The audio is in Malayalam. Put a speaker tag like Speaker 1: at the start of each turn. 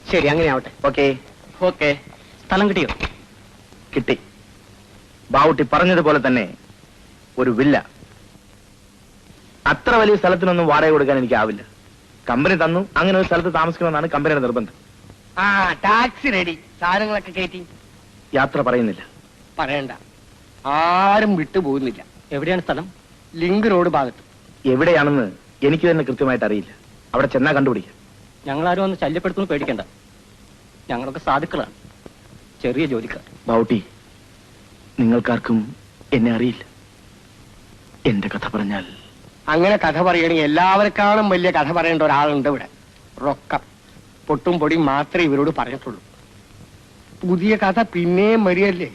Speaker 1: ശരി, അങ്ങനെ ആവട്ടെ.
Speaker 2: Okay
Speaker 1: okay. സ്ഥലം കിട്ടിയോ?
Speaker 2: കിട്ടി. ബാവുട്ടി പറഞ്ഞതുപോലെ തന്നെ ഒരു വില്ല. അത്ര വലിയ സ്ഥലത്തിനൊന്നും വാടക കൊടുക്കാൻ എനിക്കാവില്ല. കമ്പനി തന്നു, അങ്ങനെ ഒരു സ്ഥലത്ത് താമസിക്കണമെന്നാണ് കമ്പനിയുടെ നിർബന്ധം.
Speaker 1: ആ, ടാക്സി റെഡി. സാധനങ്ങളൊക്കെ കയറ്റി.
Speaker 2: യാത്ര പറയുന്നില്ല.
Speaker 1: പറയണ്ട, ആരും വിട്ടുപോകുന്നില്ല. എവിടെയാണ് സ്ഥലം? ലിങ്ക് റോഡ് ഭാഗത്ത്.
Speaker 2: എവിടെയാണെന്ന് എനിക്ക് തന്നെ കൃത്യമായിട്ട് അറിയില്ല. അവിടെ ചെന്നാ കണ്ടുപിടിക്കാം.
Speaker 1: ഞങ്ങളാരും ഒന്ന് ശല്യപ്പെടുത്തുന്നു പേടിക്കണ്ട. ഞങ്ങളൊക്കെ സാധുക്കളാണ്, ചെറിയ ജോലിക്കാർ.
Speaker 2: ബാവുട്ടി, നിങ്ങൾക്കാർക്കും എന്നെ അറിയില്ല. എന്റെ കഥ പറഞ്ഞാൽ
Speaker 1: അങ്ങനെ കഥ പറയണെങ്കിൽ എല്ലാവർക്കാളും വലിയ കഥ പറയേണ്ട ഒരാളുണ്ട് ഇവിടെ. റൊക്കം പൊട്ടും പൊടിയും മാത്രമേ ഇവരോട് പറഞ്ഞിട്ടുള്ളൂ. പുതിയ കഥ പിന്നെയും വരികയല്ലേ.